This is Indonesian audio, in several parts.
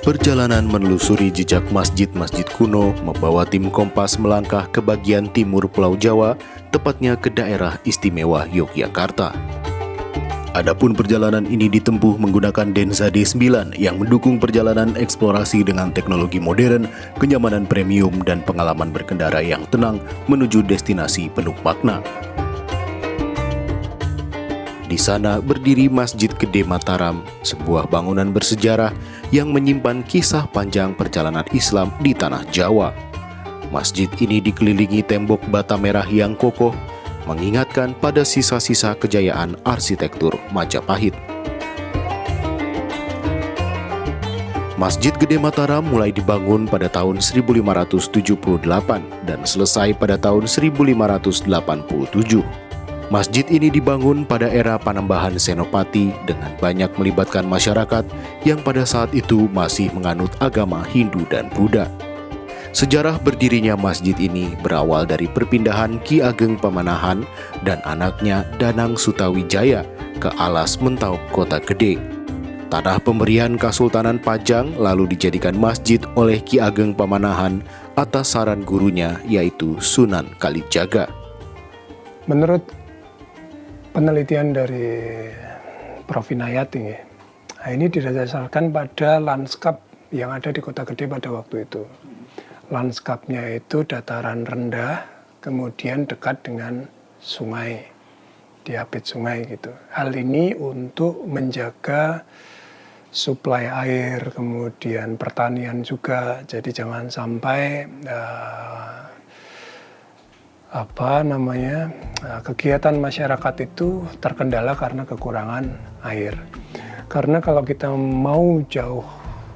Perjalanan menelusuri jejak masjid-masjid kuno membawa tim Kompas melangkah ke bagian timur Pulau Jawa, tepatnya ke daerah istimewa Yogyakarta. Adapun perjalanan ini ditempuh menggunakan Denza D9 yang mendukung perjalanan eksplorasi dengan teknologi modern, kenyamanan premium, dan pengalaman berkendara yang tenang menuju destinasi penuh makna. Di sana berdiri Masjid Gede Mataram, sebuah bangunan bersejarah yang menyimpan kisah panjang perjalanan Islam di tanah Jawa. Masjid ini dikelilingi tembok bata merah yang kokoh, mengingatkan pada sisa-sisa kejayaan arsitektur Majapahit. Masjid Gede Mataram mulai dibangun pada tahun 1578 dan selesai pada tahun 1587. Masjid ini dibangun pada era Panembahan Senopati dengan banyak melibatkan masyarakat yang pada saat itu masih menganut agama Hindu dan Buddha. Sejarah berdirinya masjid ini berawal dari perpindahan Ki Ageng Pamanahan dan anaknya Danang Sutawijaya ke Alas Mentau Kota Gede. Tanah pemberian Kesultanan Pajang lalu dijadikan masjid oleh Ki Ageng Pamanahan atas saran gurunya yaitu Sunan Kalijaga. Menurut penelitian dari Prof. Inayat ini didasarkan pada lanskap yang ada di Kota Gede pada waktu itu. Lanskapnya itu dataran rendah, kemudian dekat dengan sungai, diapit sungai gitu. Hal ini untuk menjaga suplai air, kemudian pertanian juga. Jadi jangan sampai kegiatan masyarakat itu terkendala karena kekurangan air. Karena kalau kita mau jauh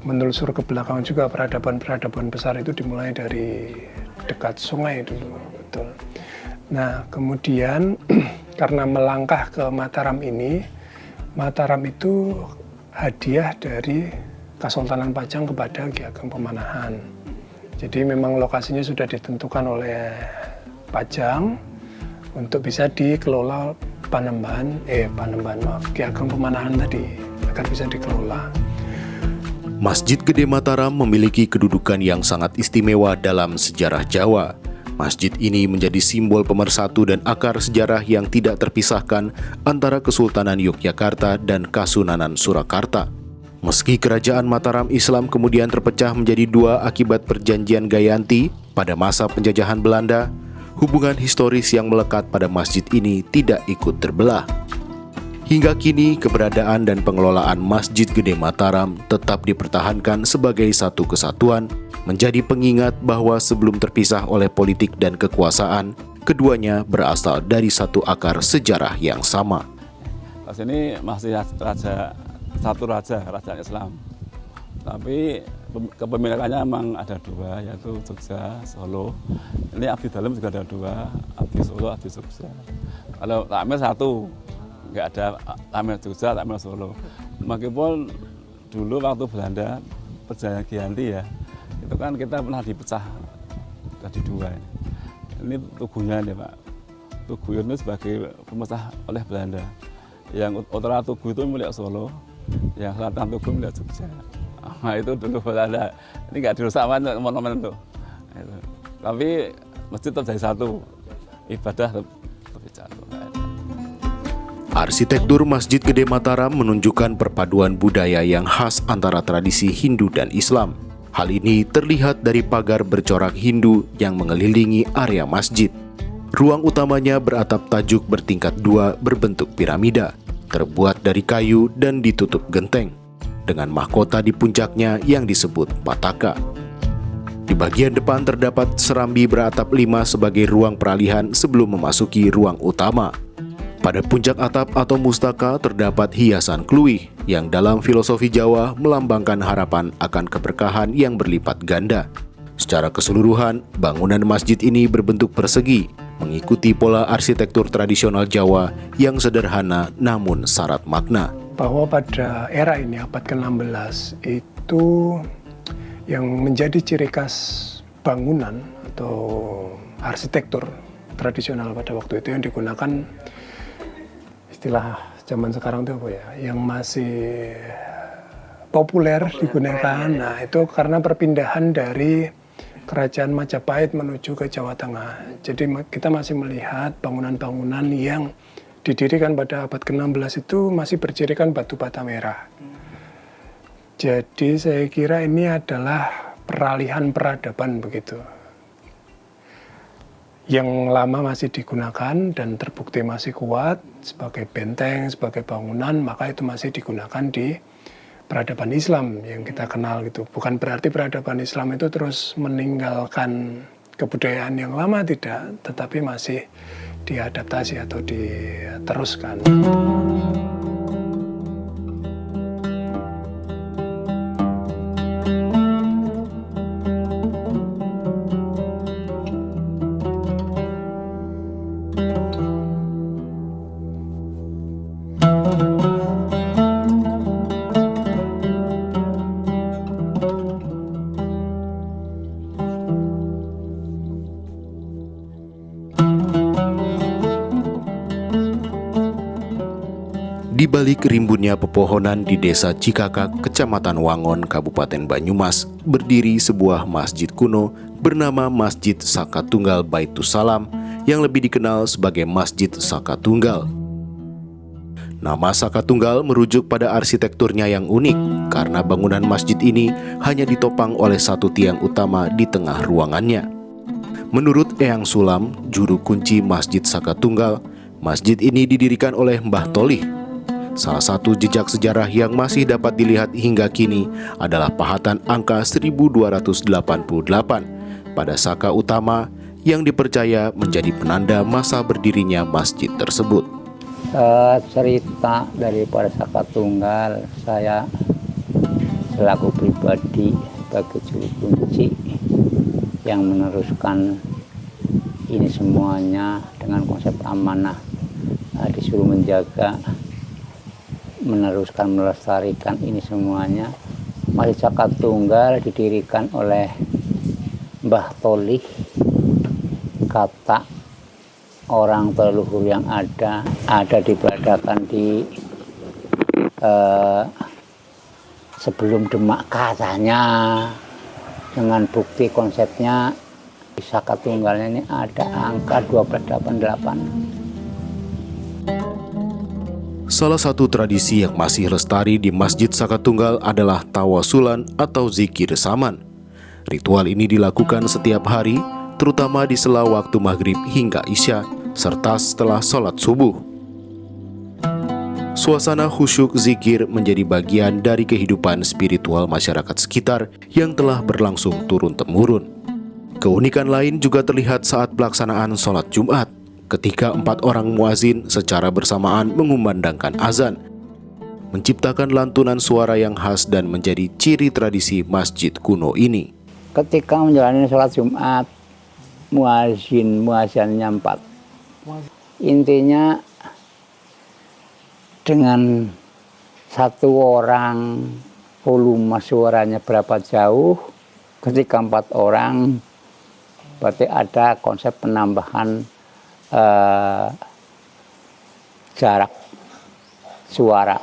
menelusur ke belakang juga, peradaban-peradaban besar itu dimulai dari dekat sungai dulu, betul. Nah, kemudian karena melangkah ke Mataram ini, Mataram itu hadiah dari Kesultanan Pajang kepada Ki Ageng Pamanahan. Jadi memang lokasinya sudah ditentukan oleh Pajang untuk bisa dikelola Ki Ageng Pamanahan tadi akan bisa dikelola. Masjid Gede Mataram memiliki kedudukan yang sangat istimewa dalam sejarah Jawa. Masjid ini menjadi simbol pemersatu dan akar sejarah yang tidak terpisahkan antara Kesultanan Yogyakarta dan Kasunanan Surakarta. Meski kerajaan Mataram Islam kemudian terpecah menjadi dua akibat perjanjian Gayanti pada masa penjajahan Belanda, hubungan historis yang melekat pada masjid ini tidak ikut terbelah. Hingga kini, keberadaan dan pengelolaan Masjid Gede Mataram tetap dipertahankan sebagai satu kesatuan, menjadi pengingat bahwa sebelum terpisah oleh politik dan kekuasaan, keduanya berasal dari satu akar sejarah yang sama. Di sini masih satu raja Islam. Tapi kepemilikannya memang ada dua, yaitu Jogja, Solo. Ini Abdi Dalem juga ada dua, Abdi Solo, Abdi Jogja. Kalau Takmir satu, nggak ada Takmir Jogja, Takmir Solo. Meskipun dulu waktu Belanda perjanjian Giyanti ya, itu kan kita pernah dipecah jadi dua. Ini Tugunya nih Pak. Tugu ini sebagai pemecah oleh Belanda. Yang utara Tugu itu milik Solo, yang selatan Tugu milik Jogja. Nah itu dulu Belanda. Ini nggak dirusak monumen itu. Tapi masjid tetap jadi satu, ibadah tetap satu. Arsitektur Masjid Gede Mataram menunjukkan perpaduan budaya yang khas antara tradisi Hindu dan Islam. Hal ini terlihat dari pagar bercorak Hindu yang mengelilingi area masjid. Ruang utamanya beratap tajuk bertingkat dua berbentuk piramida, terbuat dari kayu dan ditutup genteng, dengan mahkota di puncaknya yang disebut Pataka. Di bagian depan terdapat serambi beratap 5 sebagai ruang peralihan sebelum memasuki ruang utama. Pada puncak atap atau mustaka terdapat hiasan kluih yang dalam filosofi Jawa melambangkan harapan akan keberkahan yang berlipat ganda. Secara keseluruhan, bangunan masjid ini berbentuk persegi, mengikuti pola arsitektur tradisional Jawa yang sederhana namun syarat makna. Bahwa pada era ini, abad ke-16, itu yang menjadi ciri khas bangunan atau arsitektur tradisional pada waktu itu yang digunakan, istilah zaman sekarang itu apa ya, yang masih populer digunakan. Nah, itu karena perpindahan dari Kerajaan Majapahit menuju ke Jawa Tengah. Jadi kita masih melihat bangunan-bangunan yang didirikan pada abad ke-16 itu masih bercirikan batu bata merah. Jadi saya kira ini adalah peralihan peradaban begitu. Yang lama masih digunakan dan terbukti masih kuat sebagai benteng, sebagai bangunan, maka itu masih digunakan di peradaban Islam yang kita kenal gitu. Bukan berarti peradaban Islam itu terus meninggalkan kebudayaan yang lama, tidak, tetapi masih diadaptasi atau diteruskan. Di balik rimbunnya pepohonan di Desa Cikakak, Kecamatan Wangon, Kabupaten Banyumas, berdiri sebuah masjid kuno bernama Masjid Saka Tunggal Baitus Salam yang lebih dikenal sebagai Masjid Saka Tunggal. Nama Saka Tunggal merujuk pada arsitekturnya yang unik karena bangunan masjid ini hanya ditopang oleh satu tiang utama di tengah ruangannya. Menurut Eyang Sulam, juru kunci Masjid Saka Tunggal, masjid ini didirikan oleh Mbah Tolih. Salah satu jejak sejarah yang masih dapat dilihat hingga kini adalah pahatan angka 1288 pada saka utama yang dipercaya menjadi penanda masa berdirinya masjid tersebut. Cerita daripada Saka Tunggal, saya selaku pribadi sebagai juru kunci yang meneruskan ini semuanya dengan konsep amanah, disuruh menjaga, meneruskan, melestarikan ini semuanya. Masjid Saka Tunggal didirikan oleh Mbah Tolih, kata orang leluhur yang ada diberadakan di sebelum Demak katanya, dengan bukti konsepnya di Saka Tunggalnya ini ada angka 1288. Salah satu tradisi yang masih lestari di Masjid Saka Tunggal adalah tawasulan atau zikir saman. Ritual ini dilakukan setiap hari, terutama di sela waktu maghrib hingga isya, serta setelah sholat subuh. Suasana khusyuk zikir menjadi bagian dari kehidupan spiritual masyarakat sekitar yang telah berlangsung turun-temurun. Keunikan lain juga terlihat saat pelaksanaan sholat Jumat, ketika 4 orang muazin secara bersamaan mengumandangkan azan, menciptakan lantunan suara yang khas dan menjadi ciri tradisi masjid kuno ini. Ketika menjalani sholat Jumat, muazzinnya 4. Intinya dengan satu orang volume suaranya berapa jauh, ketika 4 orang berarti ada konsep penambahan jarak suara,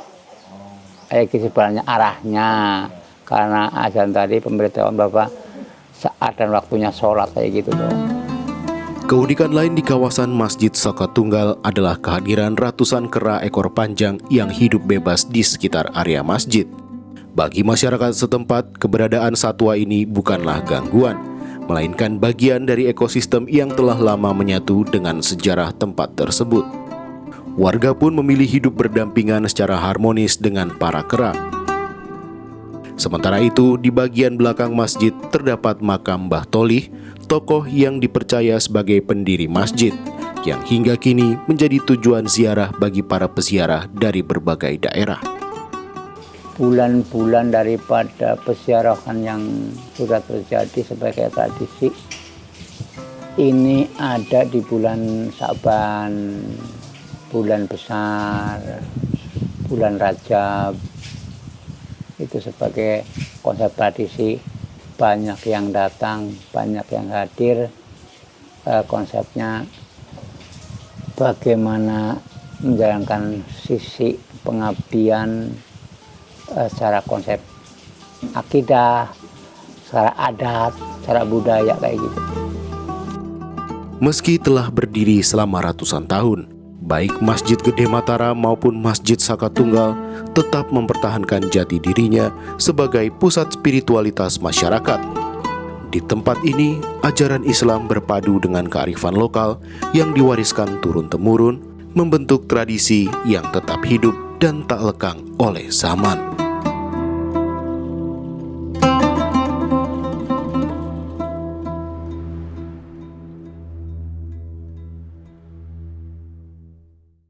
sebenarnya arahnya, karena azan tadi pemberitahuan Bapak saat dan waktunya sholat kayak gitu tuh. Keunikan lain di kawasan Masjid Saka Tunggal adalah kehadiran ratusan kera ekor panjang yang hidup bebas di sekitar area masjid. Bagi masyarakat setempat, keberadaan satwa ini bukanlah gangguan, melainkan bagian dari ekosistem yang telah lama menyatu dengan sejarah tempat tersebut. Warga pun memilih hidup berdampingan secara harmonis dengan para kera. Sementara itu, di bagian belakang masjid terdapat makam Mbah Tolih, tokoh yang dipercaya sebagai pendiri masjid, yang hingga kini menjadi tujuan ziarah bagi para peziarah dari berbagai daerah. Bulan-bulan daripada peziarahan yang sudah terjadi sebagai tradisi ini ada di bulan Sa'ban, bulan besar, bulan Rajab. Itu sebagai konsep tradisi, banyak yang datang, banyak yang hadir. Konsepnya bagaimana menjalankan sisi pengabdian secara konsep akidah, secara adat, secara budaya kayak gitu. Meski telah berdiri selama ratusan tahun, baik Masjid Gede Mataram maupun Masjid Saka Tunggal tetap mempertahankan jati dirinya sebagai pusat spiritualitas masyarakat. Di tempat ini, ajaran Islam berpadu dengan kearifan lokal yang diwariskan turun-temurun, membentuk tradisi yang tetap hidup dan tak lekang oleh zaman.